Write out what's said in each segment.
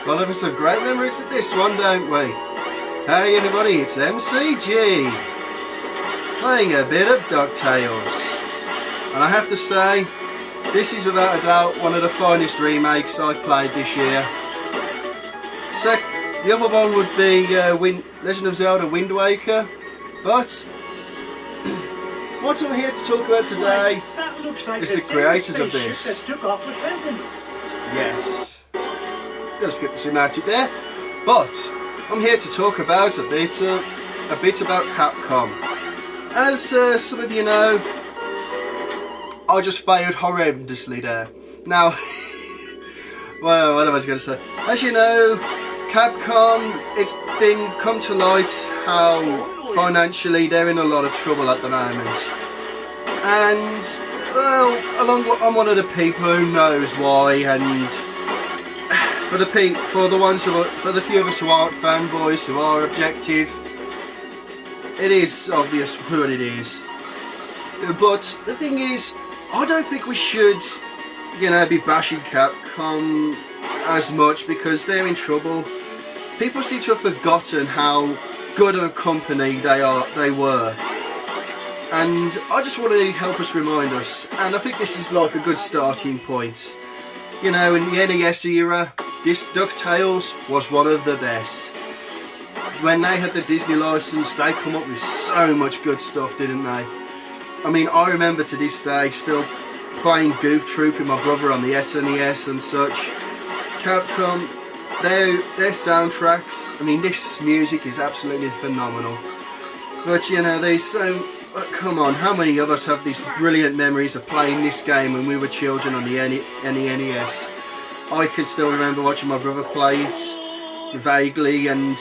A lot of us have great memories with this one, don't we? Hey everybody, it's MCG, playing a bit of DuckTales. And I have to say, this is without a doubt one of the finest remakes I've played this year. The other one would be Legend of Zelda Wind Waker, but what I'm here to talk about today is the creators of this. Yes. Gotta skip the cinematic there. But I'm here to talk about a bit about Capcom. As some of you know, I just failed horrendously there. Now, well, what am I going to say? As you know, Capcom, it's come to light how financially they're in a lot of trouble at the moment. And, well, I'm one of the people who knows why, and for the few of us who aren't fanboys, who are objective, it is obvious what it is. But the thing is, I don't think we should, be bashing Capcom as much because they're in trouble. People seem to have forgotten how good a company they were. And I just want to help us remind us, and I think this is like a good starting point. In the NES era, this DuckTales was one of the best. When they had the Disney license, they come up with so much good stuff, didn't they? I mean, I remember to this day still playing Goof Troop with my brother on the SNES and such. Capcom, their soundtracks, I mean, this music is absolutely phenomenal. But come on, how many of us have these brilliant memories of playing this game when we were children on the NES? I can still remember watching my brother play it vaguely, and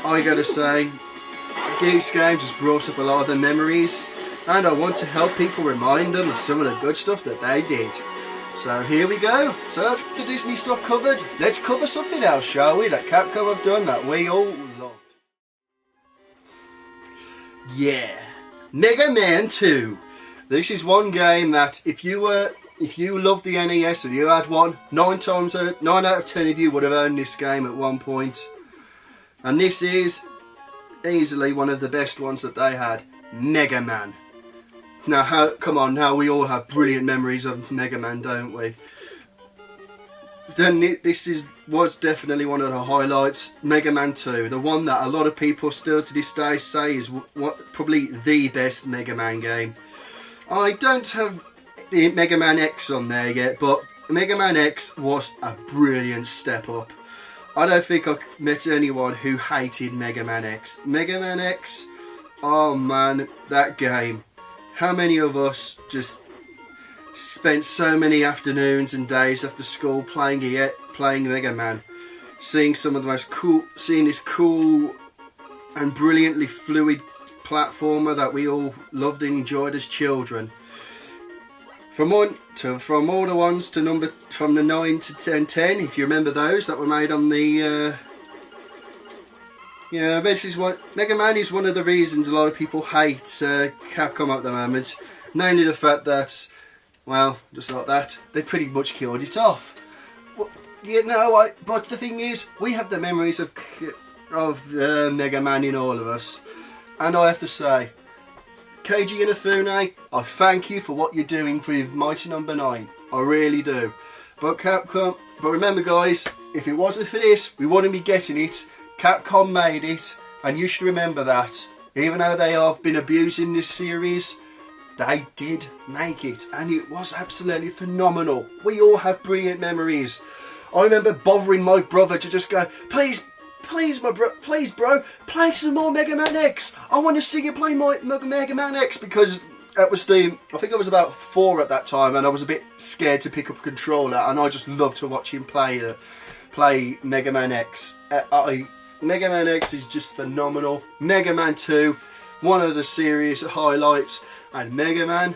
I gotta say, these games has brought up a lot of the memories, and I want to help people remind them of some of the good stuff that they did. So here we go. So that's the Disney stuff covered. Let's cover something else, shall we, that Capcom have done that we all loved. Yeah, Mega Man 2. This is one game that if you loved the NES and you had one, 9 out of 10 of you would have owned this game at one point. And this is easily one of the best ones that they had, Mega Man. Now, come on, now we all have brilliant memories of Mega Man, don't we? Then this was definitely one of the highlights, Mega Man 2, the one that a lot of people still to this day say is probably the best Mega Man game. I don't have the Mega Man X on there yet, but Mega Man X was a brilliant step up. I don't think I've met anyone who hated Mega Man X. Mega Man X, oh man, that game. How many of us just spent so many afternoons and days after school playing Mega Man, seeing this cool and brilliantly fluid platformer that we all loved and enjoyed as children. From all the ones to from the 9 to 10, if you remember those that were made on the Mega Man is one of the reasons a lot of people hate Capcom at the moment, namely the fact that, well, just like that, they pretty much killed it off. Well, but the thing is, we have the memories of Mega Man in all of us, and I have to say, Keiji Inafune, I thank you for what you're doing with Mighty No. 9. I really do. But Capcom, remember guys, if it wasn't for this, we wouldn't be getting it. Capcom made it, and you should remember that. Even though they have been abusing this series, they did make it, and it was absolutely phenomenal. We all have brilliant memories. I remember bothering my brother to just go, please bro, play some more Mega Man X. I want to see you play my Mega Man X, because I think I was about 4 at that time, and I was a bit scared to pick up a controller, and I just loved to watch him play Mega Man X. Mega Man X is just phenomenal. Mega Man 2, one of the series highlights, and Mega Man,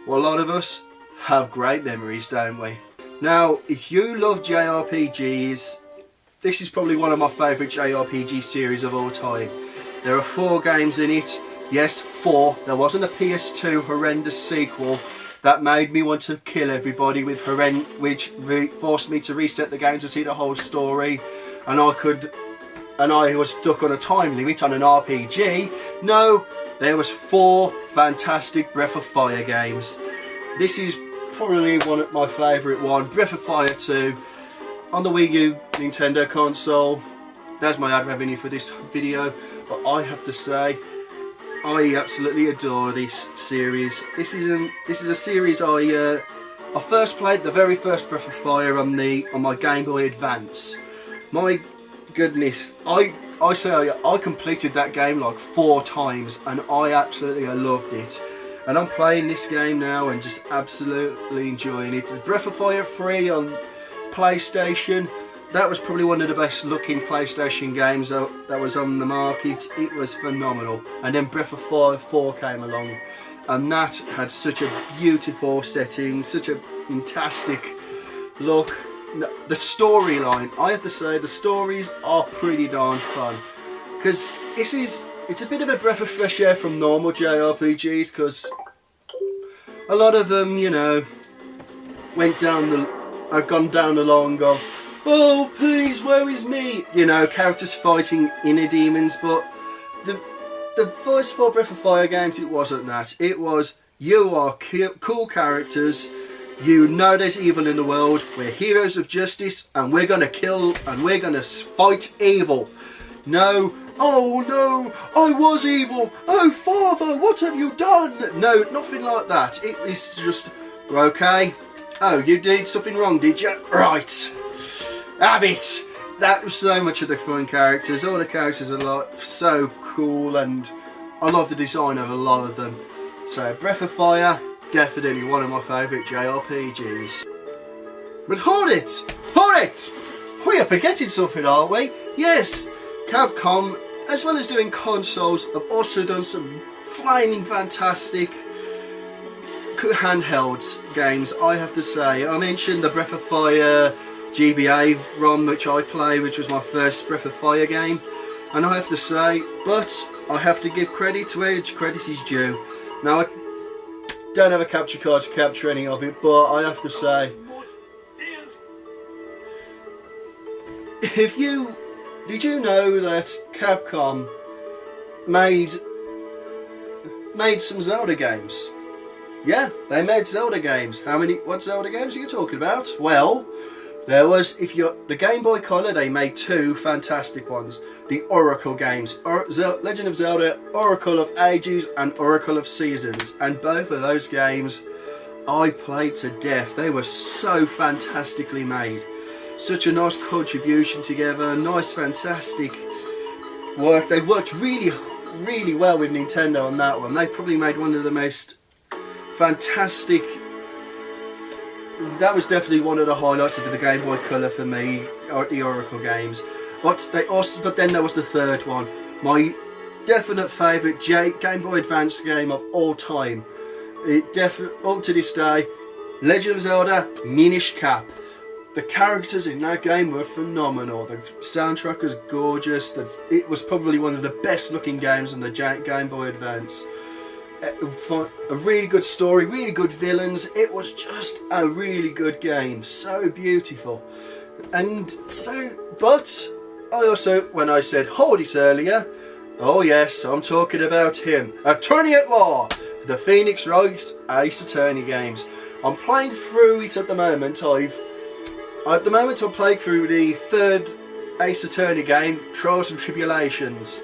well, a lot of us have great memories, don't we? Now, if you love JRPGs, this is probably one of my favourite JRPG series of all time. There are 4 games in it. Yes, 4. There wasn't a PS2 horrendous sequel that made me want to kill everybody with which forced me to reset the game to see the whole story, and I was stuck on a time limit on an RPG. No, there was 4 fantastic Breath of Fire games. This is probably one of my favourite one, Breath of Fire 2, on the Wii U Nintendo console. That's my ad revenue for this video, but I have to say, I absolutely adore this series. This is a series I first played the very first Breath of Fire on my Game Boy Advance. My goodness, I completed that game like 4 times, and I absolutely loved it. And I'm playing this game now and just absolutely enjoying it. Breath of Fire 3 on PlayStation. That was probably one of the best looking PlayStation games that was on the market. It was phenomenal. And then Breath of Fire 4 came along, and that had such a beautiful setting, such a fantastic look. The storyline, I have to say, the stories are pretty darn fun. Because it's a bit of a breath of fresh air from normal JRPGs, because a lot of them, you know, have gone down the long of, oh please, where is me? You know, characters fighting inner demons, but the first 4 Breath of Fire games, it wasn't that. It was, you are cool characters, you know there's evil in the world, we're heroes of justice, and we're gonna kill, and we're gonna fight evil. No, oh no, I was evil, oh father, what have you done? No, nothing like that. It is just, okay, oh, you did something wrong, did you? Right. Have it! That was so much of the fun characters. All the characters are so cool, and I love the design of a lot of them. So Breath of Fire, definitely one of my favourite JRPGs. But hold it! Hold it! We are forgetting something, aren't we? Yes, Capcom, as well as doing consoles, have also done some flaming fantastic handhelds games, I have to say. I mentioned the Breath of Fire GBA ROM which I played, which was my first Breath of Fire game, and I have to say, but I have to give credit to where credit is due. Now, I don't have a capture card to capture any of it, but I have to say, did you know that Capcom made some Zelda games? Yeah, they made Zelda games. What Zelda games are you talking about? Well, there was, the Game Boy Color, they made 2 fantastic ones. The Oracle games, Legend of Zelda, Oracle of Ages and Oracle of Seasons. And both of those games I played to death. They were so fantastically made. Such a nice contribution together, nice fantastic work. They worked really, really well with Nintendo on that one. They probably made one of the most fantastic. That was definitely one of the highlights of the Game Boy Color for me, the Oracle games. But then there was the third one, my definite favourite Game Boy Advance game of all time. Up to this day, Legend of Zelda Minish Cap. The characters in that game were phenomenal. The soundtrack was gorgeous. It was probably one of the best looking games on the Game Boy Advance. A really good story, really good villains. It was just a really good game, so beautiful. And so, but I also, when I said hold it earlier, oh yes, I'm talking about him, Attorney at Law, the Phoenix Wright Ace Attorney games. I'm playing through it at the moment. I'm playing through the 3rd Ace Attorney game, Trials and Tribulations,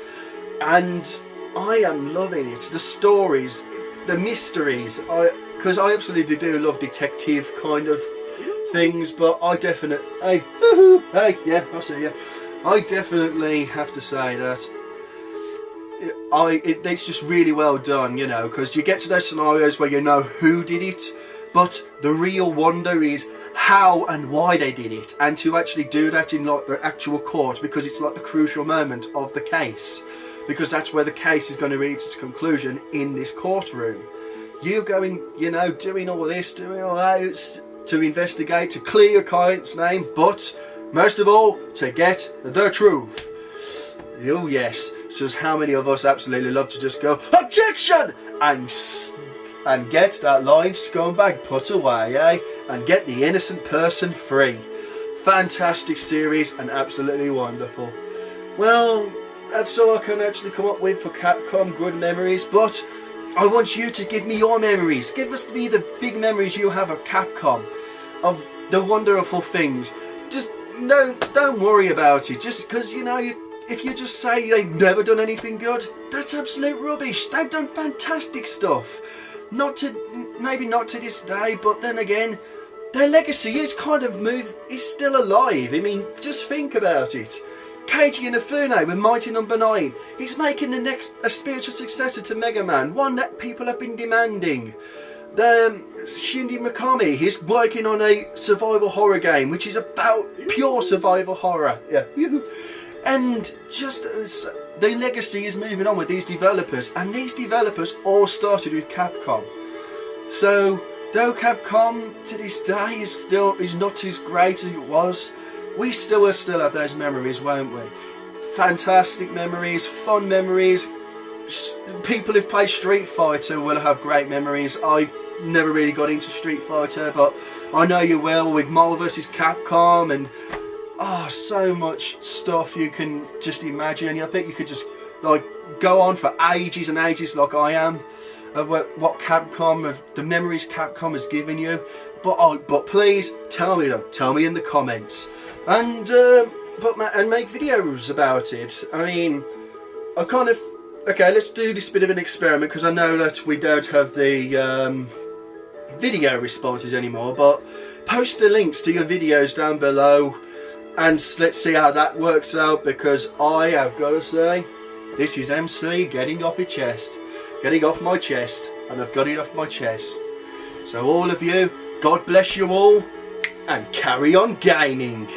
and I am loving it. The stories, the mysteries, because I absolutely do love detective kind of things, but I definitely, hey, yeah, I see you. I definitely have to say that it's just really well done, you know, because you get to those scenarios where you know who did it, but the real wonder is how and why they did it, and to actually do that in like the actual court, because it's like the crucial moment of the case, because that's where the case is going to reach its conclusion, in this courtroom. You going, you know, doing all this, doing all that to investigate, to clear your client's name, but most of all, to get the truth. Oh yes, so how many of us absolutely love to just go, objection, and and get that lying scumbag put away, eh? And get the innocent person free. Fantastic series and absolutely wonderful. Well, that's all I can actually come up with for Capcom, good memories, but I want you to give me your memories. Give me the big memories you have of Capcom, of the wonderful things. Just don't worry about it, just because, you know, if you just say they've never done anything good, that's absolute rubbish. They've done fantastic stuff. Maybe not to this day, but then again, their legacy is is still alive. I mean, just think about it. Keiji Inafune with Mighty No. 9. He's making a spiritual successor to Mega Man, one that people have been demanding. The Shinji Mikami, he's working on a survival horror game, which is about pure survival horror. Yeah. And just as the legacy is moving on with these developers, and these developers all started with Capcom. So, though Capcom to this day is not as great as it was, we still have those memories, won't we? Fantastic memories, fun memories. People who've played Street Fighter will have great memories. I've never really got into Street Fighter, but I know you will, with Marvel vs. Capcom and so much stuff you can just imagine. I bet you could just like go on for ages and ages, like I am, of what Capcom, of the memories Capcom has given you. But please tell me them. Tell me in the comments, and make videos about it. I mean, okay. Let's do this bit of an experiment, because I know that we don't have the video responses anymore. But post the links to your videos down below, and let's see how that works out. Because I have got to say, this is MC getting off my chest, and I've got it off my chest. So all of you, God bless you all, and carry on gaming.